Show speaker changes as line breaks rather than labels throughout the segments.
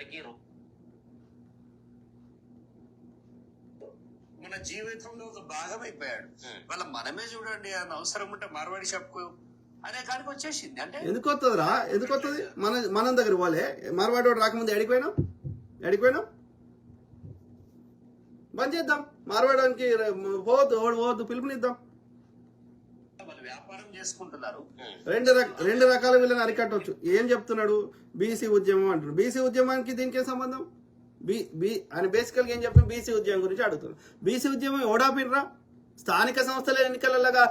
ఇప్పటికీ మన జీవితంలో ఒక భాగం అయిపోయాడు. వాళ్ళ మనమే చూడండి, అని అవసరం ఉంటే మార్వాడి షాప్కు అనే కాడికి వచ్చేసింది. అంటే
ఎందుకు వస్తుందిరా? ఎందుకు వస్తుంది? మనం దగ్గర పోలే మార్వాడి వాడు రాకముందు ఎడిపోయినాం బంద్ చేద్దాం. మార్వాడానికి పోవద్దు పిలుపునిద్దాం.
వాళ్ళు వ్యాపారం చేసుకుంటున్నారు.
రెండు రకాల వీళ్ళని అరికట్టవచ్చు. ఏం చెప్తున్నాడు? బీసీ ఉద్యమం అంటున్నాడు. బీసీ ఉద్యమానికి దీనికి ఏం సంబంధం? అని బేసికల్గా ఏం చెప్తున్నా? బీసీ ఉద్యమం గురించి అడుగుతున్నాడు. బీసీ ఉద్యమం ఎవడాపినరా? స్థానిక సంస్థల ఎన్నికలలాగా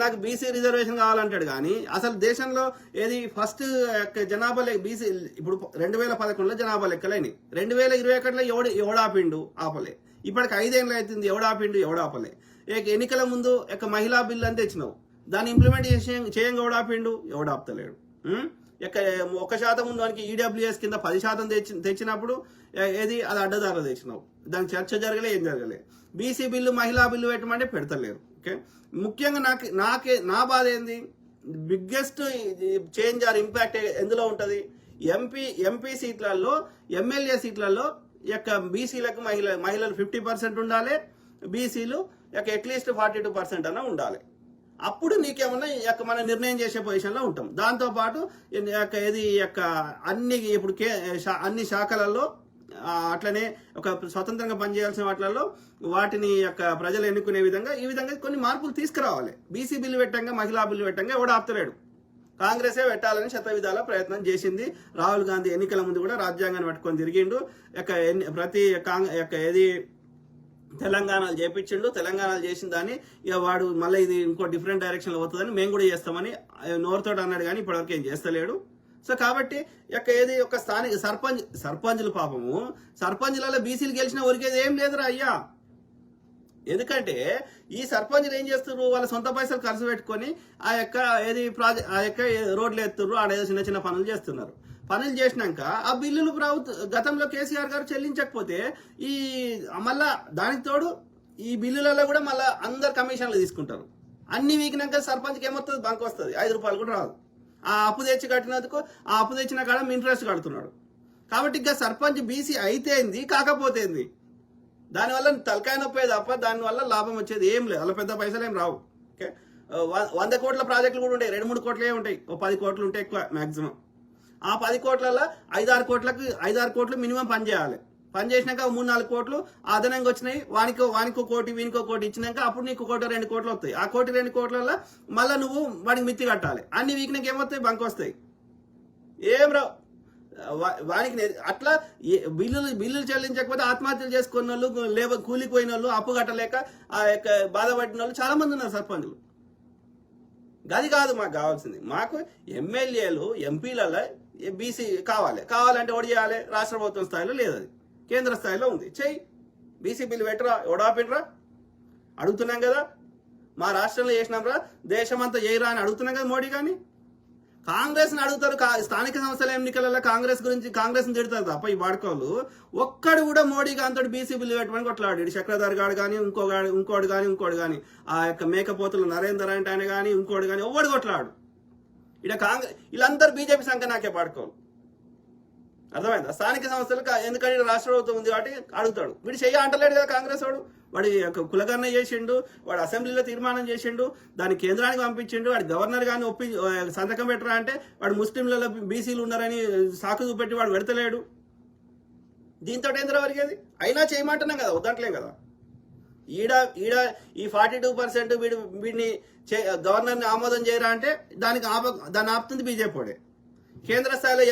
నాకు బీసీ రిజర్వేషన్ కావాలంటాడు. కానీ అసలు దేశంలో ఏది ఫస్ట్ జనాభా బీసీ ఇప్పుడు 2011లో జనాభా లెక్కలేని 2021లో ఎవడాపిండు ఆపలే. ఇప్పటికి 5 ఏళ్ళు అవుతుంది. ఎవడాపలే. ఎన్నికల ముందు మహిళా బిల్లు అని తెచ్చినావు, దాన్ని ఇంప్లిమెంట్ చేయంగా ఎవడాపిండు? ఎవడాపుతలేడు. 1% ముందు ఈడబ్ల్యూఎస్ కింద 10% తెచ్చినప్పుడు ఏది అది అడ్డదారులు తెచ్చినావు, దానికి చర్చ జరగలే, ఏం జరగలే. బీసీ బిల్లు మహిళా బిల్లు పెట్టమంటే పెడతలేరు. ఓకే, ముఖ్యంగా నా బాధ ఏంది? బిగ్గెస్ట్ చేంజ్ ఆర్ ఇంపాక్ట్ ఎందులో ఉంటుంది? ఎంపీ సీట్లలో, ఎమ్మెల్యే సీట్లలో బీసీలకు మహిళలు 50% ఉండాలి, బీసీలు అట్లీస్ట్ 42% అన్న ఉండాలి. అప్పుడు నీకేమన్నా మనం నిర్ణయం చేసే పొజిషన్లో ఉంటాం. దాంతోపాటు అన్ని శాఖలలో అట్లనే ఒక స్వతంత్రంగా పనిచేయాల్సిన వాటిలలో వాటిని ప్రజలు ఎన్నుకునే విధంగా ఈ విధంగా కొన్ని మార్పులు తీసుకురావాలి. బీసీ బిల్లు పెట్టంగా, మహిళా బిల్లు పెట్టంగా ఎవడు ఆపుతలేడు. కాంగ్రెసే పెట్టాలని శతవిధాల ప్రయత్నం చేసింది. రాహుల్ గాంధీ ఎన్నికల ముందు కూడా రాజ్యాంగాన్ని పట్టుకొని తిరిగిండు. ప్రతి ఏది తెలంగాణలు చేపించిండు. తెలంగాణలు చేసిన దాన్ని ఇక వాడు మళ్ళీ ఇది ఇంకో డిఫరెంట్ డైరెక్షన్లో పోతుందని మేము కూడా చేస్తామని నోరుతో అన్నాడు, కానీ ఇప్పటివరకు ఏం చేస్తలేడు. సో కాబట్టి ఏది ఒక స్థానిక సర్పంచులు పాపము సర్పంచులలో బీసీలు గెలిచిన ఒరికేది ఏం లేదురా అయ్యా. ఎందుకంటే ఈ సర్పంచులు ఏం చేస్తున్నారు? వాళ్ళ సొంత పైసలు ఖర్చు పెట్టుకొని రోడ్లు ఎత్తున్నారు, ఆడ చిన్న చిన్న పనులు చేస్తున్నారు. పనులు చేసినాక ఆ బిల్లులు గతంలో కేసీఆర్ గారు చెల్లించకపోతే మళ్ళా దానికి తోడు ఈ బిల్లులలో కూడా మళ్ళీ అందరు కమిషన్లు తీసుకుంటారు. అన్ని వీకినాక సర్పంచ్కి ఏమొస్తుంది? బంక్ వస్తుంది, 5 రూపాయలు కూడా రాదు. ఆ అప్పు తెచ్చి కట్టినందుకు ఆ అప్పు తెచ్చిన కాడ ఇంట్రెస్ట్ కడుతున్నాడు. కాబట్టి ఇంకా సర్పంచ్ బీసీ అయితేంది కాకపోతేంది, దానివల్ల తలకాయ నొప్పే తప్ప దానివల్ల లాభం వచ్చేది ఏం లేదు. అలా పెద్ద పైసలు ఏం రావు. ఓకే, 100 కోట్ల ప్రాజెక్టులు కూడా ఉంటాయి, 2-3 కోట్లే ఉంటాయి, 10 కోట్లు ఉంటాయి ఎక్కువ మ్యాక్సిమం. ఆ 10 కోట్లలో 5-6 కోట్లు మినిమం పని చేయాలి. పని చేసినాక 3-4 కోట్లు అదనంగా వచ్చినాయి, వానికో కోటి వీనికో కోటి ఇచ్చినాక అప్పుడు నీకు 1-2 కోట్లు వస్తాయి. ఆ 1-2 కోట్లలో మళ్ళీ నువ్వు వాడికి మిత్తి కట్టాలి. అన్ని వీకినాక ఏమొస్తాయి? బంక్ వస్తాయి. ఏం రావు వానికి. అట్లా బిల్లులు చెల్లించకపోతే ఆత్మహత్యలు చేసుకున్న వాళ్ళు, కూలిపోయిన వాళ్ళు, అప్పు కట్టలేక బాధపడిన వాళ్ళు చాలా మంది ఉన్నారు సర్పంచులు. గది కాదు మాకు కావాల్సింది. మాకు ఎమ్మెల్యేలు, ఎంపీలలో బీసీ కావాలంటే ఓడి చేయాలి. రాష్ట్ర ప్రభుత్వం స్థాయిలో లేదు, అది కేంద్ర స్థాయిలో ఉంది. చెయ్యి, బీసీ బిల్లు పెట్టరా, ఎవడాపినరా అడుగుతున్నాం కదా. మా రాష్ట్రంలో చేసినాంరా, దేశమంతా చేయరా అని అడుగుతున్నాం కదా మోడీ. కానీ కాంగ్రెస్ని అడుగుతారు. స్థానిక సంస్థల ఎన్నికలలో కాంగ్రెస్ని తిడతారు తప్ప ఈ వాడుకోళ్ళు ఒక్కడు కూడా మోడీ గాంతో బీసీ బిల్లు పెట్టమని కొట్లాడాడు. చక్రధర్ గారు కానీ ఇంకోటి కానీ ఆ మేకపోతులు నరేందర్ అంటే ఆయన కానీ ఇంకోటి కానీ ఎవడు కొట్లాడు. వీళ్ళందరూ బీజేపీ సంఖ్య నాకే పాడుకోవాలి. అర్థమైందా? స్థానిక సంస్థలకు ఎందుకంటే రాష్ట్ర ప్రభుత్వం ఉంది కాబట్టి అడుగుతాడు. వీడు చెయ్య అంటలేడు కదా కాంగ్రెస్ వాడు కులగణన చేసిండు, వాడు అసెంబ్లీలో తీర్మానం చేసిండు, దాన్ని కేంద్రానికి పంపించిండు. వాడు గవర్నర్ గాని సంతకం పెట్టరా అంటే వాడు ముస్లింలలో బీసీలు ఉన్నారని సాకు చూపెట్టి వాడు పెడతలేడు. దీంతో ఏంద్ర వరిగేది? అయినా చేయమంటున్నాం కదా, వద్దంటలేం కదా. ఈడ ఈ 42% వీడిని గవర్నర్ని ఆమోదం చేయరా అంటే దాన్ని ఆపుతుంది బీజేపీ. కేంద్ర స్థాయిలో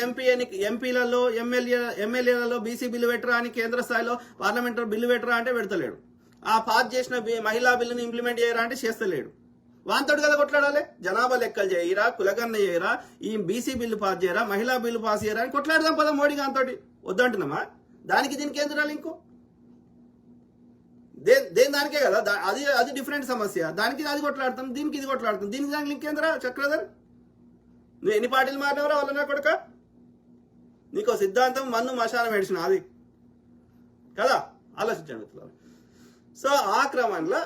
ఎంపీలలో ఎమ్మెల్యేలలో బీసీ బిల్లు పెట్టరా అని కేంద్ర స్థాయిలో పార్లమెంటరీ బిల్లు పెట్టరా అంటే పెడతలేడు. ఆ పాస్ చేసిన మహిళా బిల్లుని ఇంప్లిమెంట్ చేయరా అంటే చేస్తలేడు. వాంతోడు కదా కొట్లాడాలి. జనాభా లెక్కలు చేయరా, కులగన్న చేయరా, ఈ బీసీ బిల్లు పాస్ చేయరా, మహిళా బిల్లు పాస్ చేయరా అని కొట్లాడదాం పదా మోడీ గాంతోటి. వద్దంటున్నామా? దానికి దీనికి ఏం తినాలి? ఇంకో దానికే కదా, అది డిఫరెంట్ సమస్య. దానికి అది కొట్లాడతాం, దీనికి ఇది కొట్లాడతాం. దానికి లింక్ ఏంద్రా చక్రధర్? నువ్వు ఎన్ని పార్టీలు మారినవరా వాళ్ళ నా కొడుక? నీకో సిద్ధాంతం, మన్ను మశానం ఏడిచిన అది కదా, ఆలోచించండి. సో ఆ క్రమంలో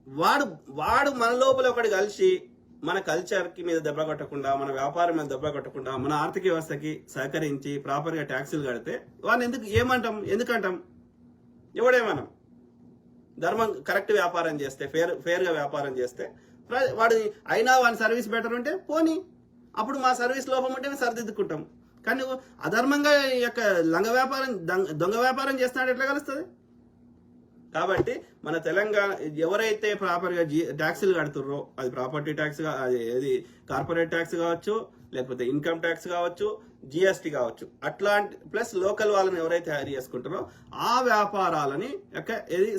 వాడు మన లోపల ఒకటి కలిసి మన కల్చర్ కి మీద దెబ్బ కొట్టకుండా, మన వ్యాపారం మీద దెబ్బ కొట్టకుండా, మన ఆర్థిక వ్యవస్థకి సహకరించి ప్రాపర్ గా ట్యాక్సులు కడితే వాడిని ఎందుకంటాం ఎవడేమనం ధర్మం కరెక్ట్ వ్యాపారం చేస్తే, ఫేర్ గా వ్యాపారం చేస్తే వాడు అయినా వాని సర్వీస్ బెటర్ ఉంటే పోనీ, అప్పుడు మా సర్వీస్ లోపం ఉంటే మేము సరిదిద్దుకుంటాం. కానీ అధర్మంగా ఈ యొక్క దొంగ వ్యాపారం చేస్తున్నాడు ఎట్లా కలుస్తుంది? కాబట్టి మన తెలంగాణ ఎవరైతే ప్రాపర్ గా ట్యాక్సులు కడుతుర్రో, అది ప్రాపర్టీ ట్యాక్స్, అది కార్పొరేట్ ట్యాక్స్ కావచ్చు, లేకపోతే ఇన్కమ్ ట్యాక్స్ కావచ్చు, జిఎస్టీ కావచ్చు, అట్లాంటి ప్లస్ లోకల్ వాళ్ళని ఎవరైతే తయారు చేసుకుంటారో ఆ వ్యాపారాలని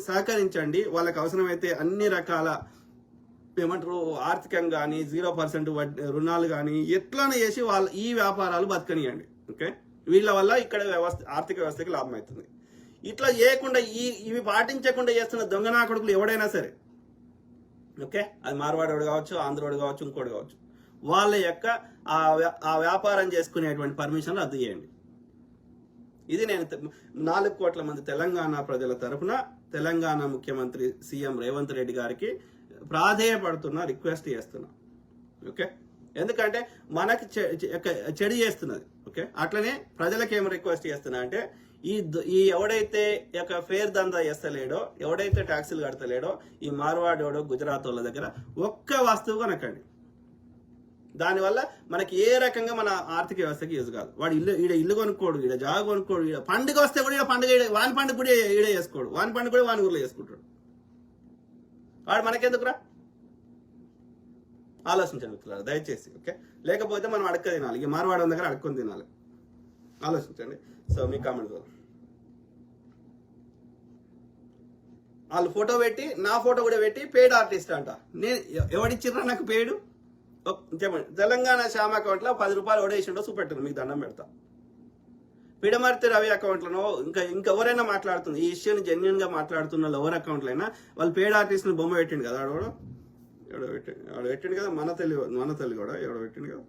సహకరించండి. వాళ్ళకి అవసరమైతే అన్ని రకాల ఏమంటారు ఆర్థికంగా కానీ 0% రుణాలు కానీ ఎట్లానే చేసి ఈ వ్యాపారాలు బతకనియండి. ఓకే, వీళ్ళ వల్ల ఇక్కడ ఆర్థిక వ్యవస్థకి లాభం అవుతుంది. ఇట్లా చేయకుండా ఇవి పాటించకుండా చేస్తున్న దొంగనా కొడుకులు ఎవడైనా సరే, ఓకే, అది మార్వాడోడు కావచ్చు, ఆంధ్రోడు కావచ్చు, ఇంకోటి కావచ్చు, వాళ్ళ యొక్క ఆ వ్యాపారం చేసుకునేటువంటి పర్మిషన్ రద్దు చేయండి. ఇది నేను 4 కోట్ల మంది తెలంగాణ ప్రజల తరఫున తెలంగాణ ముఖ్యమంత్రి సీఎం రేవంత్ రెడ్డి గారికి ప్రాధేయపడుతున్నా, రిక్వెస్ట్ చేస్తున్నా. ఓకే, ఎందుకంటే మనకి చెడు చేస్తున్నది. ఓకే, అట్లనే ప్రజలకు ఏం రిక్వెస్ట్ చేస్తున్నా అంటే ఈ ఎవడైతే ఫేర్ దందా చేస్తలేడో, ఎవడైతే ట్యాక్సులు కడతలేడో, ఈ మార్వాడోడో గుజరాత్ వాళ్ళ దగ్గర ఒక్క వస్తువు కొనకండి. దానివల్ల మనకి ఏ రకంగా మన ఆర్థిక వ్యవస్థకి యూజ్ కాదు. వాడు ఇల్లు కొనుక్కోడు, ఈడ జాగ కొనుక్కోడు, ఈడ పండుగ వస్తే కూడా పండుగ వాని పండుగ కూడా ఈడ చేసుకోడు, వాని పండుగ కూడా వాని ఊర్లో చేసుకుంటాడు. వాడు మనకెందుకురా? ఆలోచించండి మిత్రులారా దయచేసి. ఓకే, లేకపోతే మనం అడక్క తినాలి. ఇక మార్వాడ దగ్గర అడుక్కొని తినాలి. ఆలోచించండి. సో మీ కామెంట్ వాళ్ళు ఫోటో పెట్టి, నా ఫోటో కూడా పెట్టి పెయిడ్ ఆర్టిస్ట్ అంట. నేను ఎవడిచ్చిర్రా నాకు పెయిడ్? చెప్పండి. తెలంగాణ శ్యామ్ అకౌంట్ లో 10 రూపాయలు ఓడేసిండో చూపెట్టారు, మీకు దండం పెడతా. పిడమర్తి రవి అకౌంట్లను ఇంకెవరైనా మాట్లాడుతుంది ఈ ఇష్యూని జెన్యున్ గా మాట్లాడుతున్న ఎవరి అకౌంట్లో అయినా వాళ్ళు పేడ్ ఆర్టిస్ట్ ని బొమ్మ పెట్టిండు కదా, ఎవడో పెట్టిండు కదా, మన తల్లి కూడా ఎవడో పెట్టిండు కదా,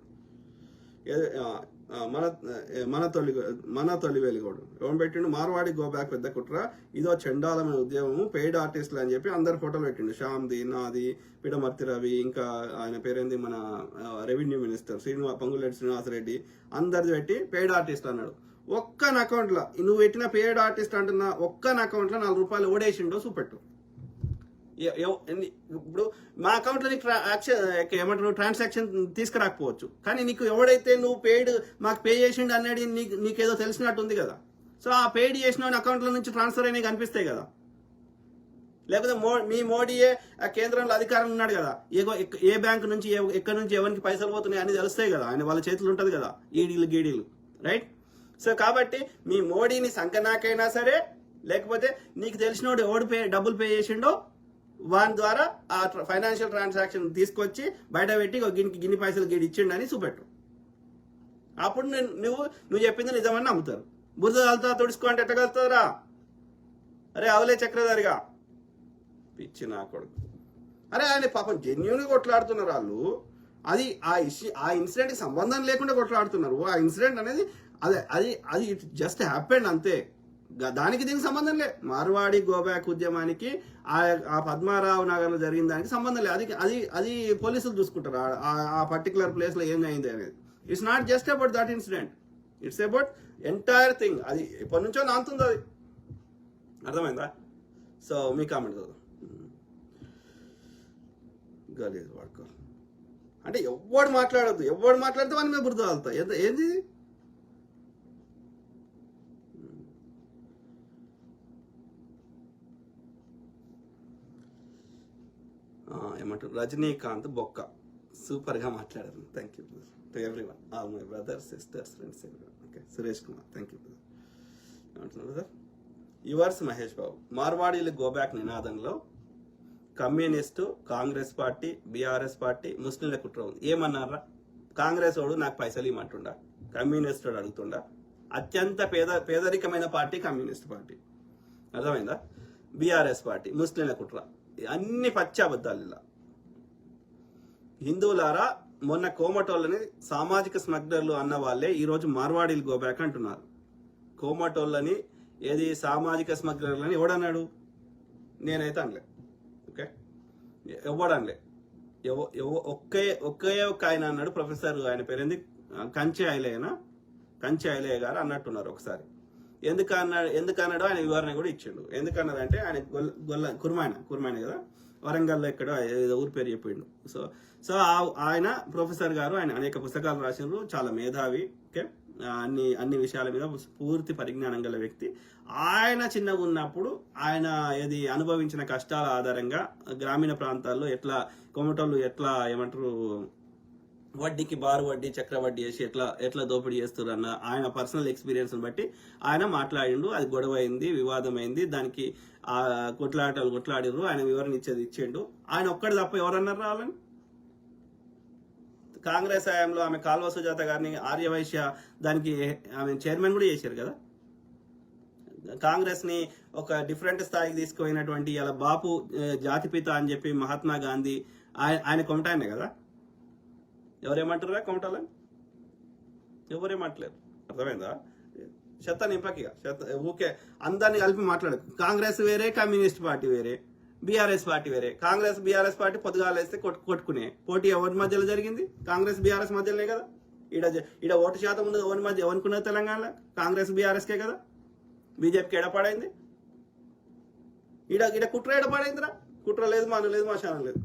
మన తొలి వెలుగోడు ఎవరు పెట్టిండు, మార్వాడి గో బ్యాక్ పెద్ద కుట్ర, ఇదో చండాలమైన ఉద్యమము, పెయిడ్ ఆర్టిస్టులు అని చెప్పి అందరు ఫోటోలు పెట్టిండు. శ్యామ్ది, నాది, పిడమర్తి రవి, ఇంకా ఆయన పేరేంది మన రెవెన్యూ మినిస్టర్ పొంగులేటి శ్రీనివాసరెడ్డి, అందరిది పెట్టి పెయిడ్ ఆర్టిస్ట్ అన్నాడు. ఒక్క అకౌంట్ లో నువ్వు పెట్టిన పేడ్ ఆర్టిస్ట్ అంటున్నా ఒక్క అకౌంట్ లో 4 రూపాయలు ఓడేసిండో చూపెట్టు. ఇప్పుడు మా అకౌంట్ లో నీకు ఏమంటారు ట్రాన్సాక్షన్ తీసుకురాకపోవచ్చు, కానీ నీకు ఎవడైతే నువ్వు పెయిడ్ మాకు పే చేసిండు అనేది నీకేదో తెలిసినట్టు ఉంది కదా. సో ఆ పెయిడ్ చేసిన అకౌంట్ లో నుంచి ట్రాన్స్ఫర్ అయినా కనిపిస్తాయి కదా. లేకపోతే మీ మోడీయే ఆ కేంద్రంలో అధికారం ఉన్నాడు కదా, ఏ బ్యాంక్ నుంచి ఎక్కడి నుంచి ఎవరికి పైసలు పోతున్నాయి అని తెలుస్తాయి కదా, ఆయన వాళ్ళ చేతులు ఉంటది కదా ఈడీలు గీడీలు, రైట్? సో కాబట్టి మీ మోడీని సంకనాకైనా సరే, లేకపోతే నీకు తెలిసినోడు ఎవడు డబ్బులు పే చేసిండో వాని ద్వారా ఆ ఫైనాన్షియల్ ట్రాన్సాక్షన్ తీసుకొచ్చి బయట పెట్టి గిన్ని పైసలు గీడి ఇచ్చిండు అని చూపెట్టు. అప్పుడు నువ్వు చెప్పింది నిజమని నమ్ముతారు. బురద కలుతా తుడుచుకో అంటే ఎట్ట కలుతుందిరా? అరే అవలే చక్రధారిగా పిచ్చి నా కొడుకు. అరే ఆయన పాపం జెన్యున్గా కొట్లాడుతున్నారు వాళ్ళు. అది ఆ ఇన్సిడెంట్కి సంబంధం లేకుండా కొట్లాడుతున్నారు. ఆ ఇన్సిడెంట్ అనేది అది ఇట్ జస్ట్ హ్యాపెండ్ అంతే, దానికి దీనికి సంబంధం లేదు. మార్వాడి గోబ్యాక్ ఉద్యమానికి ఆ పద్మారావు నగర్లో జరిగిన దానికి సంబంధం లేదు. అది పోలీసులు చూసుకుంటారు ఆ పర్టికులర్ ప్లేస్ లో ఏం అయింది అనేది. It's not just about that incident, it's about entire thing. అది ఎప్పటి నుంచో నాంతుంది, అది అర్థమైందా? సో మీ కామెంట్ చదువు. గలీజ్ వాడుకో అంటే ఎవడు మాట్లాడద్దు, ఎవడు మాట్లాడితే వాని మీద బురద వెళ్తా. ఏంది ఏమంటారు? రజనీకాంత్ బొక్క సూపర్ గా మాట్లాడారు. Thank you to everyone, all my brothers, sisters, friends, everyone. Okay, Suresh Kumar thank you ఏమంటున్నారు సార్? యువర్స్ మహేష్ బాబు. మార్వాడీలు గోబ్యాక్ నినాదంలో communist, Congress party, BRS party, ముస్లింల కుట్ర ఉంది. ఏమన్నారా? కాంగ్రెస్ వాడు నాకు పైసలు ఇవ్వమంటుండా, కమ్యూనిస్ట్ వాడు అడుగుతుండా. అత్యంత పేదరికమైన పార్టీ కమ్యూనిస్ట్ పార్టీ, అర్థమైందా? బీఆర్ఎస్ పార్టీ ముస్లింల కుట్ర, అన్ని పచ్చి అబద్ధాలు. ఇలా హిందువులారా, మొన్న కోమటోళ్ళని సామాజిక స్మగ్లర్లు అన్న వాళ్ళే ఈరోజు మార్వాడీలు గోబ్యాక్ అంటున్నారు. కోమటోళ్ళని ఏది సామాజిక స్మగ్లర్లని ఎవడన్నాడు? నేనైతే అనలే. ఓకే, ఎవడనలే. ఒకే ఒక్క ఆయన అన్నాడు ప్రొఫెసర్, ఆయన పేరేంది కంచె ఐలయ్య గారు అన్నట్టున్నారు ఒకసారి. ఎందుకన్నాడో ఆయన వివరణ కూడా ఇచ్చిండు. ఎందుకన్నారంటే ఆయన కుర్మాయన కదా, వరంగల్లో ఎక్కడ ఏదో ఊరి పేరు చెప్పిండు. సో ఆయన ప్రొఫెసర్ గారు, ఆయన అనేక పుస్తకాలు రాసినారు, చాలా మేధావి, ఓకే, అన్ని విషయాల మీద పూర్తి పరిజ్ఞానం గల వ్యక్తి. ఆయన చిన్నగా ఉన్నప్పుడు ఆయన అనుభవించిన కష్టాల ఆధారంగా గ్రామీణ ప్రాంతాల్లో ఎట్లా కొమటోళ్ళు ఎట్లా ఏమంటారు వడ్డీకి బారు వడ్డీ చక్ర వడ్డీ చేసి ఎట్లా దోపిడీ చేస్తారు అన్న ఆయన పర్సనల్ ఎక్స్పీరియన్స్ బట్టి ఆయన మాట్లాడిండు. అది గొడవ అయింది, వివాదం అయింది, దానికి కొట్లాడిరు, ఆయన వివరణ ఇచ్చిండు. ఆయన ఒక్కడి తప్ప ఎవరన్నారు రావాలని? కాంగ్రెస్ హయాంలో ఆమె కాల్వ సుజాత గారిని ఆర్యవైశ్య దానికి ఆమె చైర్మన్ కూడా చేశారు కదా. కాంగ్రెస్ ని ఒక డిఫరెంట్ స్థాయికి తీసుకుపోయినటువంటి ఇలా బాపు జాతిపిత అని చెప్పి మహాత్మా గాంధీ ఆయన కొమటాయనే కదా. ఎవరేమంటారా కొమటాలని? ఎవరేమంటలేరు. అర్థమైందా? చెత్త నింపకిగా ఊకే అందరినీ కలిపి మాట్లాడదు. కాంగ్రెస్ వేరే, కమ్యూనిస్ట్ పార్టీ వేరే, బీఆర్ఎస్ పార్టీ వేరే. కాంగ్రెస్ బీఆర్ఎస్ పార్టీ పొద్దుగాలు వేస్తే కొట్టుకునే పోటీ ఎవరి మధ్యలో జరిగింది? కాంగ్రెస్ బీఆర్ఎస్ మధ్యలోనే కదా. ఈడ ఓటు శాతం ఉన్నది ఎవరి మధ్య ఎవరుకున్నది తెలంగాణలో? కాంగ్రెస్ బీఆర్ఎస్కే కదా. బీజేపీకి ఎడపడైంది, ఈడ కుట్ర ఎడపడైందిరా. కుట్ర లేదు, మన లేదు, మశానం లేదు.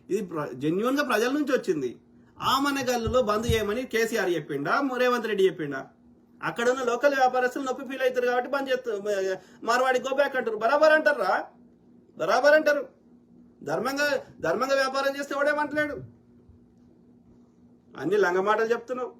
ఇది జెన్యున్ గా ప్రజల నుంచి వచ్చింది. ఆమనగల్లులో బంద్ చేయమని కేసీఆర్ చెప్పిండా, రేవంత్ రెడ్డి చెప్పిండా? అక్కడ ఉన్న లోకల్ వ్యాపారస్తులు నొప్పి ఫీల్ అవుతారు కాబట్టి బంద్ చేస్తారు. మార్వాడి గో బ్యాక్ అంటారు. బరాబర్ అంటారా? బరాబర్ అంటారు. ధర్మంగా వ్యాపారం చేస్తే వాడేమంటలేడు. అన్ని లంగ మాటలు చెప్తున్నావు.